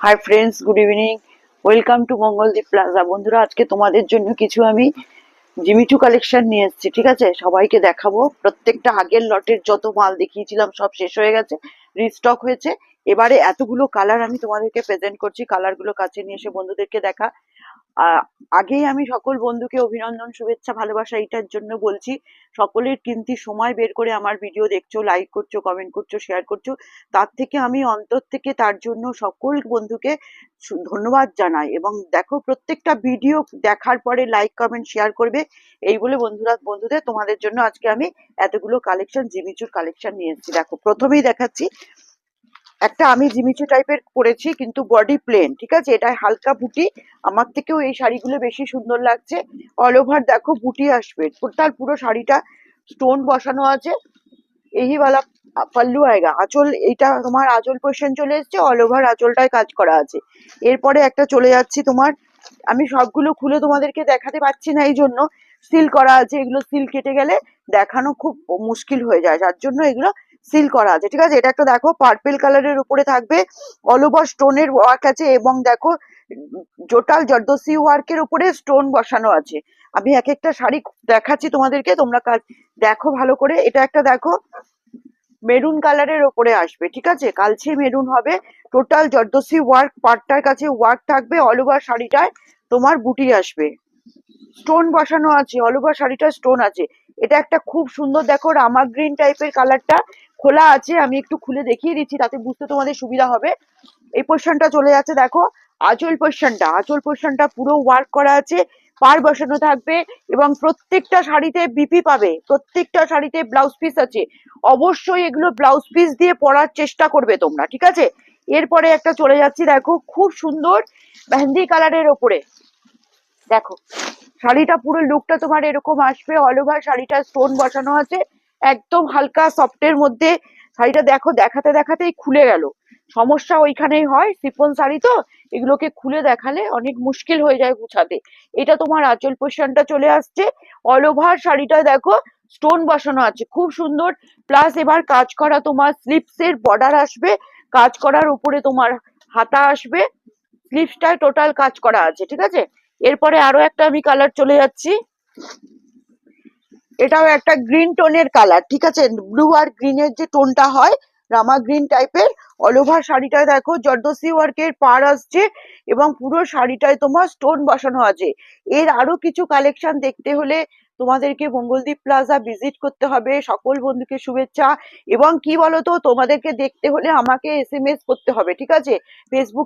Hi friends, good evening. Welcome to Mangaldeep plaza. বন্ধুরা, আজকে তোমাদের জন্য কিছু আমি জিমিচু কালেকশন নিয়ে এসেছি। ঠিক আছে, সবাইকে দেখাবো। প্রত্যেকটা আগের লটের যত মাল দেখিয়েছিলাম সব শেষ হয়ে গেছে, রিস্টক হয়েছে। এবারে এতগুলো কালার আমি তোমাদেরকে প্রেজেন্ট করছি। কালার গুলো কাছে নিয়ে এসে বন্ধুদেরকে দেখা। আগেই আমি সকল বন্ধুকে অভিনন্দন, শুভেচ্ছা, ভালোবাসা এইটার জন্য বলছি, সকলের কিন্তি সময় বের করে আমার ভিডিও দেখছো, লাইক করছো, কমেন্ট করছো, শেয়ার করছো। তার থেকে আমি অন্তর থেকে তার জন্য সকল বন্ধুকে ধন্যবাদ জানাই। এবং দেখো, প্রত্যেকটা ভিডিও দেখার পরে লাইক, কমেন্ট, শেয়ার করবে। এই বলে বন্ধুদের তোমাদের জন্য আজকে আমি এতগুলো কালেকশন, জিমিচুর কালেকশন নিয়ে এসেছি। দেখো, প্রথমেই দেখাচ্ছি একটা আমি জিমিচু টাইপের পরেছি, কিন্তু বডি প্লেন। ঠিক আছে, এটা হালকা বুটি। আমার থেকেও এই শাড়িগুলো বেশি সুন্দর লাগছে। অল ওভার দেখো বুটি আসবে, টোটাল পুরো শাড়িটা স্টোন বসানো আছে। এই वाला पल्लू आएगा। আঁচল, এইটা তোমার আঁচল পোর্শন চলে এসেছে, অল ওভার আঁচলটায় কাজ করা আছে। এরপরে একটা চলে যাচ্ছি তোমার, আমি সবগুলো খুলে তোমাদেরকে দেখাতে পারছি না, এই জন্য সিল করা আছে। এগুলো সিল কেটে গেলে দেখানো খুব মুশকিল হয়ে যায়, যার জন্য এগুলো সিল করা আছে। ঠিক আছে, এটা একটা দেখো পার্পল কালারের উপরে থাকবে, অল ওভার স্টোনের ওয়ার্ক আছে। এবং দেখো, টোটাল জর্দসি ওয়ার্কের উপরে স্টোন বসানো আছে। আমি এক একটা শাড়ি দেখাচ্ছি তোমাদেরকে, তোমরা দেখো ভালো করে। এটা একটা দেখো মেরুন কালারের ওপরে আসবে। ঠিক আছে, কালচে মেরুন হবে। টোটাল জর্দসি ওয়ার্ক, পাটটার কাছে ওয়ার্ক থাকবে, অল ওভার শাড়িটায় তোমার বুটি আসবে, স্টোন বসানো আছে, অল ওভার শাড়িটা স্টোন আছে। এটা একটা খুব সুন্দর, দেখো রামা গ্রিন টাইপের কালারটা, খোলা আছে। আমি একটু খুলে দেখিয়ে দিচ্ছি, তাতে বুঝতে তোমাদের সুবিধা হবে। এই পোর্শনটা চলে যাচ্ছে, দেখো আঁচল পোর্শনটা পুরো ওয়ার্ক করা আছে, পার বসানো থাকবে। এবং প্রত্যেকটা শাড়িতে বিপি পাবে, প্রত্যেকটা শাড়িতে ব্লাউজ পিস আছে। অবশ্যই এগুলো ব্লাউজ পিস দিয়ে পরার চেষ্টা করবে তোমরা। ঠিক আছে, এরপরে একটা চলে যাচ্ছি, দেখো খুব সুন্দর মেহেন্দি কালারের ওপরে। দেখো, শাড়িটা পুরো লুকটা তোমার এরকম আসবে, অল ওভার শাড়িটা স্টোন বসানো আছে, একদম হালকা সফটের মধ্যে। শাড়িটা দেখো, দেখাতে দেখাতেই খুলে গেল। সমস্যা ওইখানেই হয়, সিফন শাড়ি তো, এগুলোকে খুলে দেখালে অনেক মুশকিল হয়ে যায় গুছাতে। এটা তোমার আঁচল পোর্শনটা চলে আসছে, অল ওভার শাড়িটা দেখো স্টোন বসানো আছে, খুব সুন্দর। প্লাস এবার কাজ করা, তোমার স্লিপসের বর্ডার আসবে, কাজ করার উপরে তোমার হাতা আসবে, স্লিপসটায় টোটাল কাজ করা আছে। ঠিক আছে, এরপরে আরো একটা আমি কালার চলে যাচ্ছি। এটাও একটা গ্রিন টোনের কালার। ঠিক আছে, ব্লু আর গ্রিনের যে টোনটা হয়, রামা গ্রিন টাইপের। অল ওভার শাড়িটায় দেখো জর্দসি ওয়ার্কের পার আসছে, এবং পুরো শাড়িটায় তোমার স্টোন বসানো আছে। এর আরো কিছু কালেকশন দেখতে হলে তোমাদেরকে মঙ্গলদ্বীপ প্লাজা ভিজিট করতে হবে। সকল বন্ধুকে শুভেচ্ছা। এবং কি বলতো, তোমাদেরকে দেখতে হলে আমাকে SMS করতে হবে। ঠিক আছে, ফেসবুক